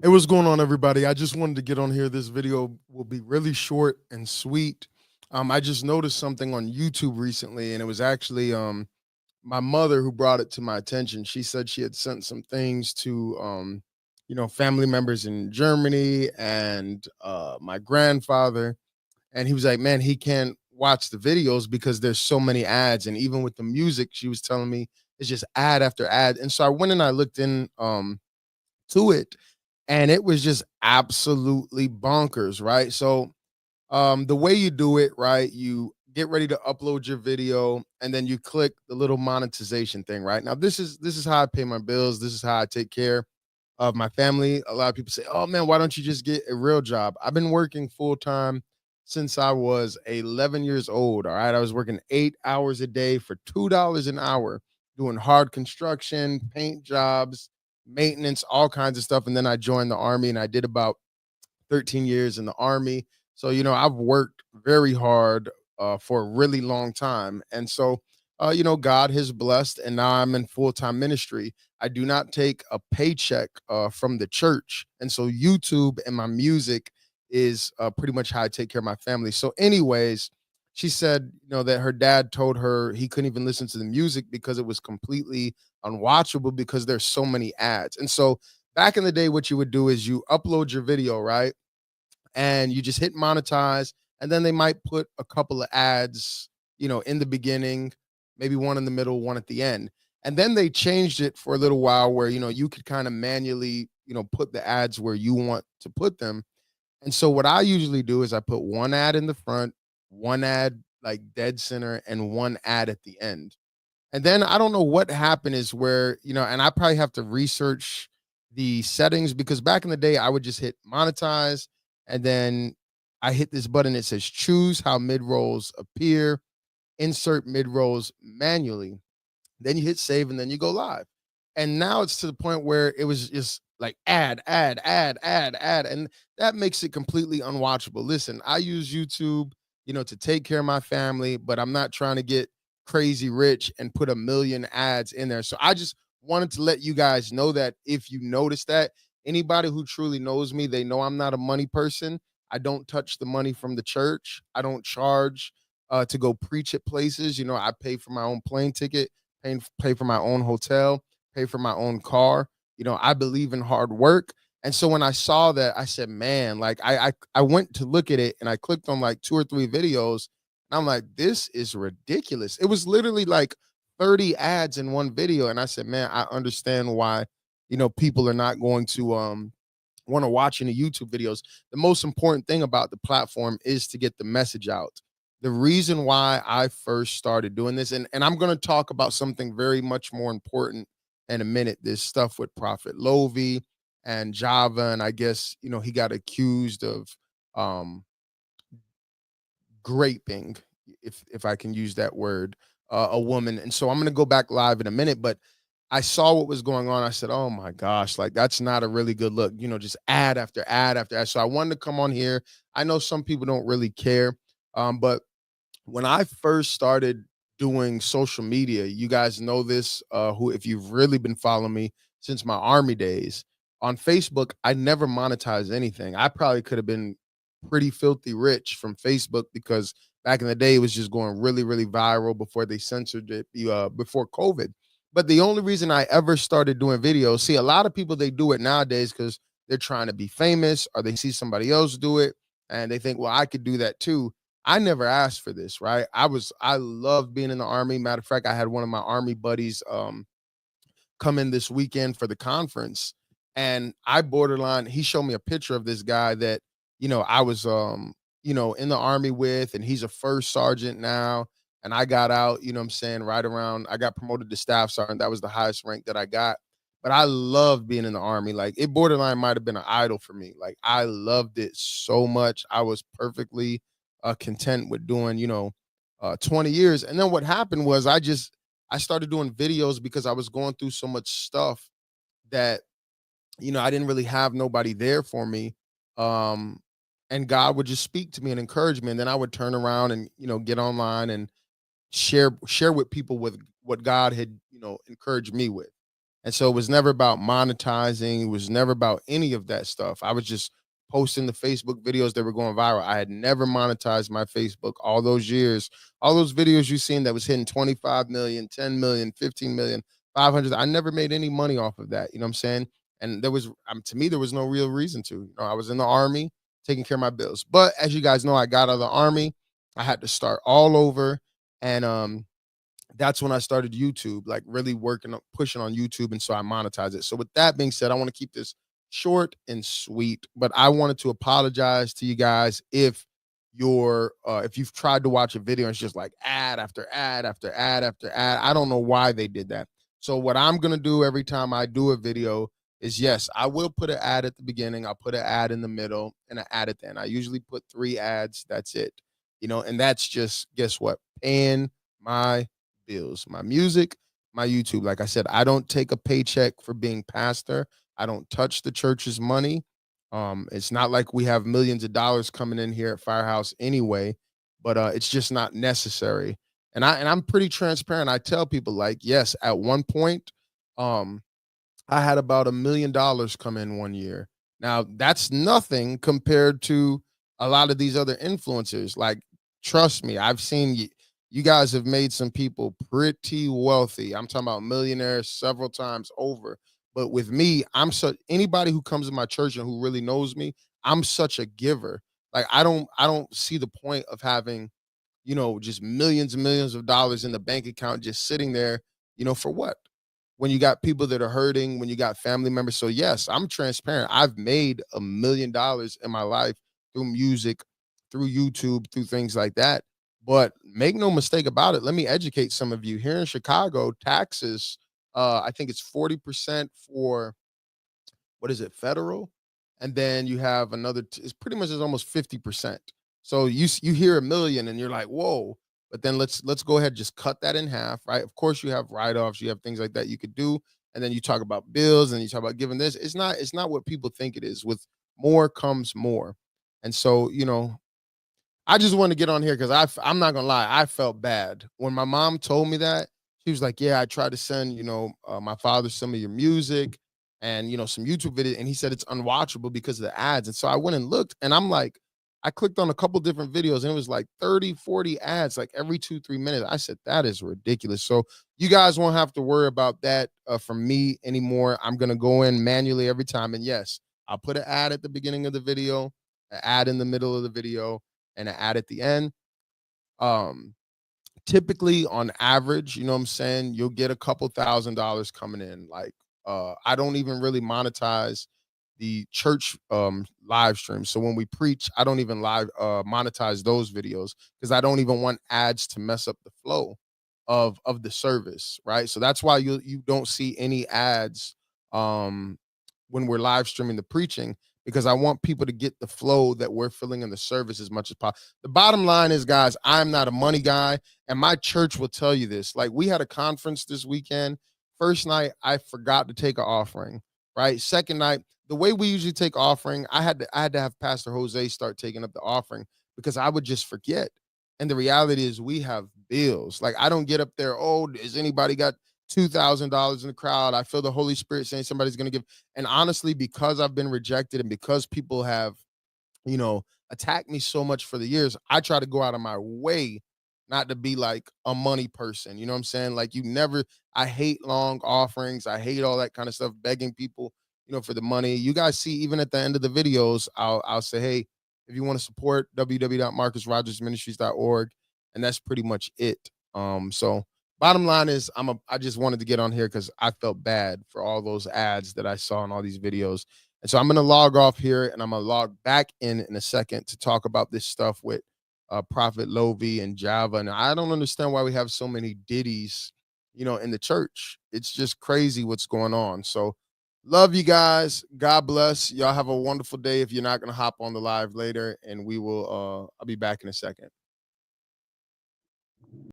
Hey, what's going on, everybody? I just wanted to get on here. This video will be really short and sweet. I just noticed something on YouTube recently, and it was actually my mother who brought it to my attention. She said she had sent some things to family members in Germany and my grandfather, and he was like, "Man, he can't watch the videos because there's so many ads, and even with the music, she was telling me it's just ad after ad." And so I went and I looked in to it, and it was just absolutely bonkers, right? So the way you do it, right, you get ready to upload your video and then you click the little monetization thing, right? Now this is how I pay my bills, this is how I take care of my family. A lot of people say, "Oh man, why don't you just get a real job?" I've been working full time since I was 11 years old. All right. I was working 8 hours a day for $2 an hour, doing hard construction, paint jobs, maintenance, all kinds of stuff. And then I joined the army and I did about 13 years in the army. So, I've worked very hard for a really long time. And so, God has blessed, and now I'm in full time ministry. I do not take a paycheck from the church. And so, YouTube and my music is pretty much how I take care of my family. So, anyways, she said, that her dad told her he couldn't even listen to the music because it was completely unwatchable because there's so many ads. And so, back in the day, what you would do is you upload your video, right? And you just hit monetize, and then they might put a couple of ads, in the beginning, maybe one in the middle, one at the end. And then they changed it for a little while where, you could kind of manually, put the ads where you want to put them. And so what I usually do is I put one ad in the front, one ad like dead center, and one ad at the end. And then I don't know what happened is where, and I probably have to research the settings, because back in the day I would just hit monetize, and then I hit this button that says choose how mid rolls appear, insert mid rolls manually. Then you hit save and then you go live. And now it's to the point where it was just like ad. And that makes it completely unwatchable. Listen, I use YouTube, to take care of my family, but I'm not trying to get crazy rich and put a million ads in there. So I just wanted to let you guys know that if you notice that, anybody who truly knows me, they know I'm not a money person. I don't touch the money from the church. I don't charge to go preach at places. I pay for my own plane ticket, pay for my own hotel, pay for my own car. I believe in hard work. And so when I saw that, I said, man, like I went to look at it and I clicked on like two or three videos. And I'm like, this is ridiculous. It was literally like 30 ads in one video. And I said, man, I understand why, people are not going to want to watch any YouTube videos. The most important thing about the platform is to get the message out. The reason why I first started doing this, and I'm going to talk about something very much more important in a minute, this stuff with Prophet Lovi and Java. And I guess, he got accused of um, graping, if I can use that word, a woman. And so I'm going to go back live in a minute, but I saw what was going on. I said, "Oh my gosh, like that's not a really good look." Just ad after ad after ad. So I wanted to come on here. I know some people don't really care, but when I first started doing social media, you guys know this, who if you've really been following me since my army days, on Facebook, I never monetized anything. I probably could have been pretty filthy rich from Facebook because back in the day it was just going really, really viral before they censored it, before COVID. But the only reason I ever started doing videos, see, a lot of people they do it nowadays because they're trying to be famous or they see somebody else do it and they think, well, I could do that too. I never asked for this, right? I love being in the army. Matter of fact, I had one of my army buddies come in this weekend for the conference, and I borderline he showed me a picture of this guy that, I was in the army with, and he's a first sergeant now. And I got out, what I'm saying, right around I got promoted to staff sergeant. That was the highest rank that I got. But I loved being in the army. Like it borderline might have been an idol for me. Like I loved it so much. I was perfectly content with doing, 20 years. And then what happened was I started doing videos because I was going through so much stuff that, I didn't really have nobody there for me. Um, and God would just speak to me and encourage me. And then I would turn around and, get online and share with people with what God had, encouraged me with. And so it was never about monetizing, it was never about any of that stuff. I was just posting the Facebook videos that were going viral. I had never monetized my Facebook all those years. All those videos you seen that was hitting 25 million, 10 million, 15 million, 500. I never made any money off of that. You know what I'm saying? And there was, to me, there was no real reason to. You know, I was in the army taking care of my bills. But as you guys know, I got out of the army. I had to start all over. And that's when I started YouTube, like really working on pushing on YouTube. And so I monetize it. So with that being said, I want to keep this short and sweet, but I wanted to apologize to you guys if you've tried to watch a video and it's just like ad after ad after ad after ad. I don't know why they did that. So what I'm gonna do every time I do a video is, yes, I will put an ad at the beginning, I'll put an ad in the middle and an ad at the end. I usually put 3 ads, that's it. And that's just, guess what? Paying my bills, my music, my YouTube. Like I said, I don't take a paycheck for being pastor. I don't touch the church's money. It's not like we have millions of dollars coming in here at Firehouse anyway, but it's just not necessary. And I'm pretty transparent. I tell people, like, yes, at one point, um, I had about $1 million come in one year. Now, that's nothing compared to a lot of these other influencers. Like, trust me, I've seen you guys have made some people pretty wealthy. I'm talking about millionaires several times over. But with me, I'm such anybody who comes to my church and who really knows me, I'm such a giver. Like, I don't see the point of having, just millions and millions of dollars in the bank account just sitting there, for what? When you got people that are hurting, when you got family members. So yes, I'm transparent. I've made $1 million in my life through music, through YouTube, through things like that. But make no mistake about it. Let me educate some of you. Here in Chicago, taxes, I think it's 40% for, what is it, federal, and then you have another. It's pretty much is almost 50%. So you hear a million and you're like, whoa. But then let's go ahead, just cut that in half, right? Of course, you have write-offs, you have things like that you could do, and then you talk about bills and you talk about giving this. It's not what people think it is. With more comes more. And so, I just want to get on here because I'm not gonna lie, I felt bad when my mom told me that. She was like, "Yeah, I tried to send my father some of your music and some YouTube videos, and he said it's unwatchable because of the ads." And so I went and looked, and I'm like, I clicked on a couple different videos, and it was like 30, 40 ads, like every 2, 3 minutes. I said that is ridiculous. So you guys won't have to worry about that from me anymore. I'm gonna go in manually every time, and yes, I'll put an ad at the beginning of the video, an ad in the middle of the video, and an ad at the end. Um, Typically on average, you know what I'm saying, you'll get a couple $1,000s coming in. Like, I don't even really monetize the church live stream. So when we preach, I don't even live monetize those videos because I don't even want ads to mess up the flow of the service, right? So that's why you don't see any ads um when we're live streaming the preaching, because I want people to get the flow that we're filling in the service as much as possible. The bottom line is, guys, I'm not a money guy, and my church will tell you this. Like, we had a conference this weekend. First night, I forgot to take an offering, right? Second night, the way we usually take offering, I had to have Pastor Jose start taking up the offering because I would just forget. And the reality is we have bills. Like, I don't get up there, oh, has anybody got $2,000 in the crowd? I feel the Holy Spirit saying somebody's going to give. And honestly, because I've been rejected and because people have, attacked me so much for the years, I try to go out of my way not to be like a money person. You know what I'm saying? Like, I hate long offerings. I hate all that kind of stuff, begging people, for the money. You guys see, even at the end of the videos, I'll say, hey, if you want to support www.marcusrogersministries.org. And that's pretty much it. So bottom line is, I just wanted to get on here because I felt bad for all those ads that I saw in all these videos. And so I'm going to log off here and I'm going to log back in a second to talk about this stuff with Prophet Lovi and Java. And I don't understand why we have so many Diddies, in the church. It's just crazy what's going on. So love you guys. God bless. Y'all have a wonderful day. If you're not going to hop on the live later, and I'll be back in a second.